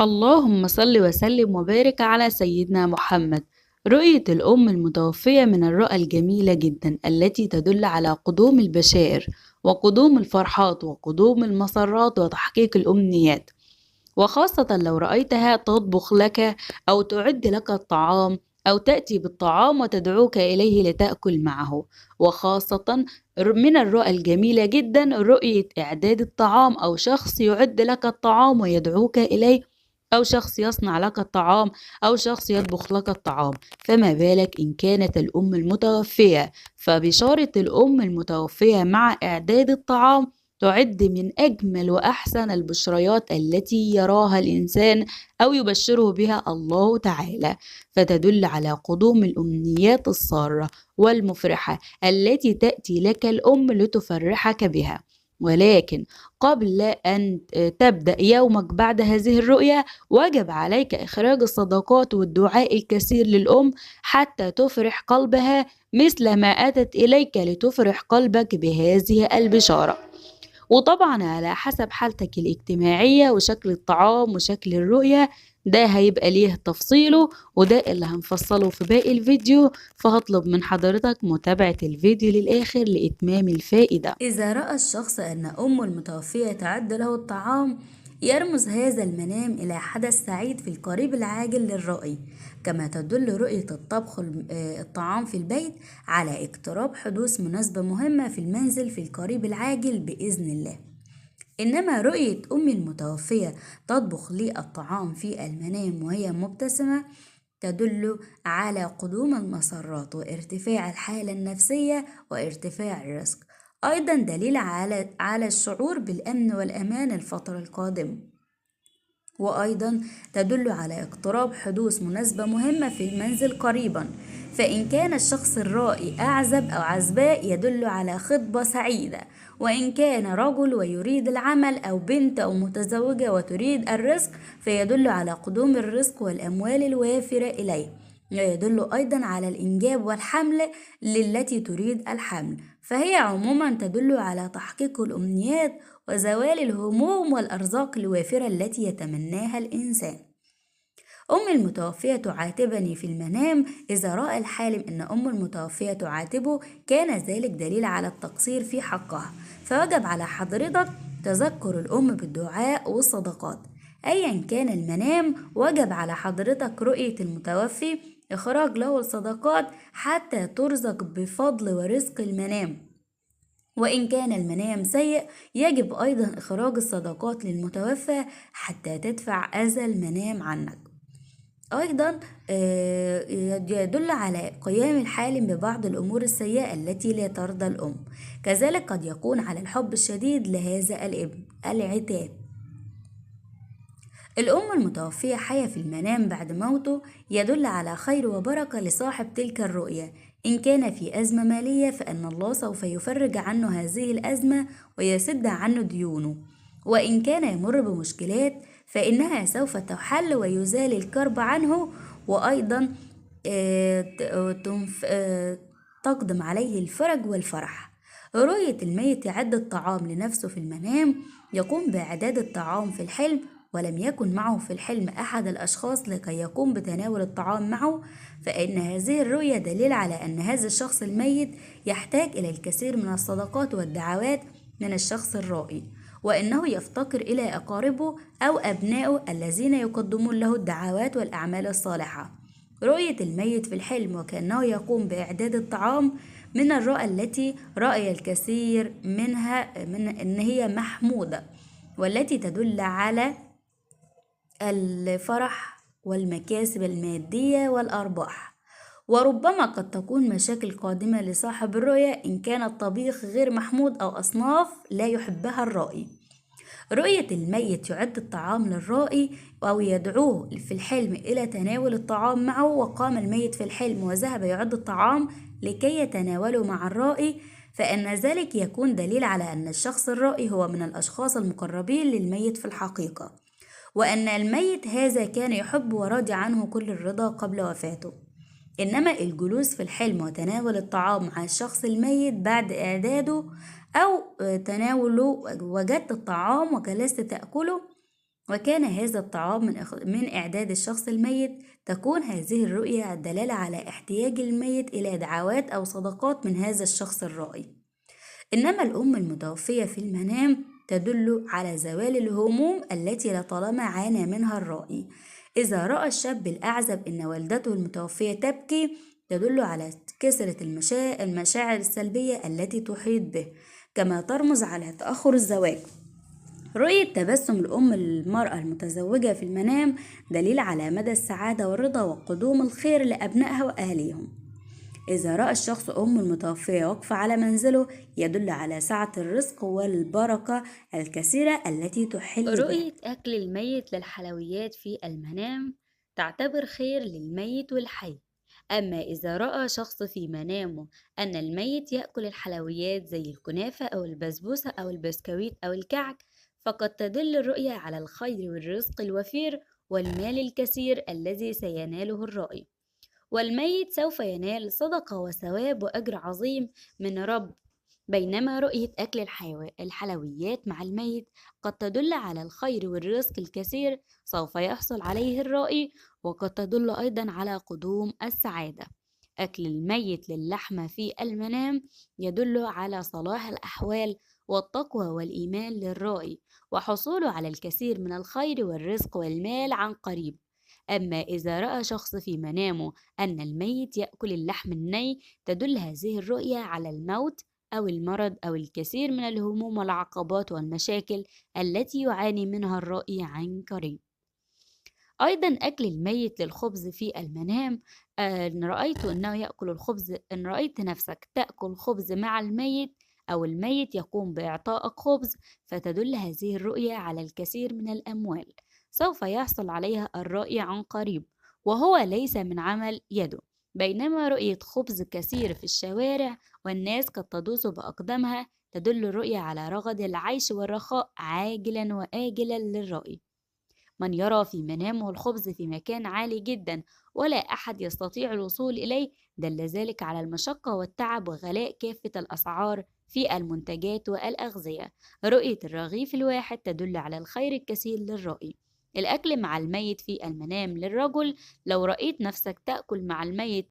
اللهم صل وسلم وبارك على سيدنا محمد. رؤية الأم المتوفية من الرؤى الجميلة جدا التي تدل على قدوم البشائر وقدوم الفرحات وقدوم المسرات وتحقيق الأمنيات، وخاصة لو رأيتها تطبخ لك أو تعد لك الطعام أو تأتي بالطعام وتدعوك إليه لتأكل معه. وخاصة من الرؤى الجميلة جدا رؤية إعداد الطعام أو شخص يعد لك الطعام ويدعوك إليه، أو شخص يصنع لك الطعام، أو شخص يطبخ لك الطعام. فما بالك إن كانت الأم المتوفية؟ فبشارة الأم المتوفية مع إعداد الطعام تعد من أجمل وأحسن البشريات التي يراها الإنسان أو يبشره بها الله تعالى، فتدل على قدوم الأمنيات السارة والمفرحة التي تأتي لك الأم لتفرحك بها. ولكن قبل أن تبدأ يومك بعد هذه الرؤية وجب عليك إخراج الصدقات والدعاء الكثير للأم حتى تفرح قلبها مثل ما أتت إليك لتفرح قلبك بهذه البشارة. وطبعا على حسب حالتك الاجتماعية وشكل الطعام وشكل الرؤية، ده هيبقى ليه تفصيله، وده اللي هنفصله في باقي الفيديو. فهطلب من حضرتك متابعة الفيديو للآخر لإتمام الفائدة. إذا رأى الشخص أن أمه المتوفية تعد له الطعام، يرمز هذا المنام إلى حدث سعيد في القريب العاجل للرائي، كما تدل رؤية الطعام في البيت على اقتراب حدوث مناسبة مهمة في المنزل في القريب العاجل بإذن الله. إنما رؤية أمي المتوفية تطبخ لي الطعام في المنام وهي مبتسمة تدل على قدوم المسرات وارتفاع الحالة النفسية وارتفاع الرزق، أيضا دليل على الشعور بالأمن والأمان الفترة القادمة، وأيضا تدل على اقتراب حدوث مناسبة مهمة في المنزل قريبا. فإن كان الشخص الرائي أعزب أو عزباء يدل على خطبة سعيدة، وإن كان رجل ويريد العمل أو بنت أو متزوجة وتريد الرزق فيدل على قدوم الرزق والأموال الوافرة إليه، ويدل أيضا على الإنجاب والحمل للتي تريد الحمل. فهي عموما تدل على تحقيق الأمنيات وزوال الهموم والأرزاق الوافرة التي يتمناها الإنسان. أم المتوفية تعاتبني في المنام. إذا رأى الحالم أن أم المتوفية تعاتبه كان ذلك دليل على التقصير في حقها، فوجب على حضرتك تذكر الأم بالدعاء والصدقات. أيا كان المنام وجب على حضرتك رؤية المتوفي إخراج له الصدقات حتى ترزق بفضل ورزق المنام. وإن كان المنام سيء يجب أيضا إخراج الصدقات للمتوفى حتى تدفع أذى المنام عنك. أيضا يدل على قيام الحالم ببعض الأمور السيئة التي لا ترضى الأم. كذلك قد يكون على الحب الشديد لهذا الابن. العتاب: الأم المتوفية حية في المنام بعد موته يدل على خير وبركة لصاحب تلك الرؤية. إن كان في أزمة مالية فإن الله سوف يفرج عنه هذه الأزمة ويسد عنه ديونه، وإن كان يمر بمشكلات فإنها سوف تحل ويزال الكرب عنه، وأيضا تقدم عليه الفرج والفرح. رؤية الميت يعد الطعام لنفسه في المنام يقوم بإعداد الطعام في الحلم ولم يكن معه في الحلم أحد الأشخاص لكي يقوم بتناول الطعام معه، فإن هذه الرؤية دليل على أن هذا الشخص الميت يحتاج إلى الكثير من الصدقات والدعوات من الشخص الرائي، وإنه يفتقر إلى أقاربه أو أبنائه الذين يقدمون له الدعوات والأعمال الصالحة. رؤية الميت في الحلم وكأنه يقوم بإعداد الطعام من الرؤى التي رأي الكثير منها من أن هي محمودة، والتي تدل على الفرح والمكاسب المادية والأرباح. وربما قد تكون مشاكل قادمة لصاحب الرؤية إن كان الطبيخ غير محمود أو أصناف لا يحبها الرائي. رؤية الميت يعد الطعام للرائي أو يدعوه في الحلم إلى تناول الطعام معه، وقام الميت في الحلم وذهب يعد الطعام لكي يتناوله مع الرائي، فإن ذلك يكون دليل على أن الشخص الرائي هو من الأشخاص المقربين للميت في الحقيقة، وأن الميت هذا كان يحب وراضي عنه كل الرضا قبل وفاته. إنما الجلوس في الحلم وتناول الطعام مع الشخص الميت بعد إعداده أو تناوله، وجدت الطعام وجلست تأكله، وكان هذا الطعام من إعداد الشخص الميت. تكون هذه الرؤية الدلالة على احتياج الميت إلى دعوات أو صدقات من هذا الشخص الرائي. إنما الأم المتوفية في المنام تدل على زوال الهموم التي لطالما عانى منها الرائي. إذا رأى الشاب الأعزب أن والدته المتوفية تبكي، تدل على كثرة المشاعر السلبية التي تحيط به، كما ترمز على تأخر الزواج. رؤية تبسم الأم للمرأة المتزوجة في المنام دليل على مدى السعادة والرضا وقدوم الخير لأبنائها وأهليهم. إذا رأى الشخص أم المتوفية واقفة على منزله، يدل على سعة الرزق والبركة الكثيرة التي تحل به. رؤية أكل الميت للحلويات في المنام تعتبر خير للميت والحي. أما إذا رأى شخص في منامه أن الميت يأكل الحلويات زي الكنافة أو البسبوسة أو البسكويت أو الكعك، فقد تدل الرؤية على الخير والرزق الوفير والمال الكثير الذي سيناله الرائي، والميت سوف ينال صدقة وثواب وأجر عظيم من رب. بينما رؤية أكل الحلويات مع الميت قد تدل على الخير والرزق الكثير سوف يحصل عليه الرائي، وقد تدل أيضا على قدوم السعادة. أكل الميت للحمة في المنام يدل على صلاح الأحوال والتقوى والإيمان للرائي، وحصوله على الكثير من الخير والرزق والمال عن قريب. أما إذا رأى شخص في منامه أن الميت يأكل اللحم الني، تدل هذه الرؤية على الموت أو المرض أو الكثير من الهموم والعقبات والمشاكل التي يعاني منها الرائي عن قريب. أيضا أكل الميت للخبز في المنام، إن رأيت أنه يأكل الخبز، إن رأيت نفسك تأكل خبز مع الميت أو الميت يقوم بإعطائك خبز، فتدل هذه الرؤية على الكثير من الأموال سوف يحصل عليها الرائي عن قريب، وهو ليس من عمل يده. بينما رؤية خبز كثير في الشوارع والناس قد تدوس بأقدامها، تدل الرؤية على رغد العيش والرخاء عاجلا وآجلا للرائي. من يرى في منامه الخبز في مكان عالي جدا ولا أحد يستطيع الوصول إليه، دل ذلك على المشقة والتعب وغلاء كافة الأسعار في المنتجات والأغذية. رؤية الرغيف الواحد تدل على الخير الكثير للرائي. الأكل مع الميت في المنام للرجل، لو رأيت نفسك تأكل مع الميت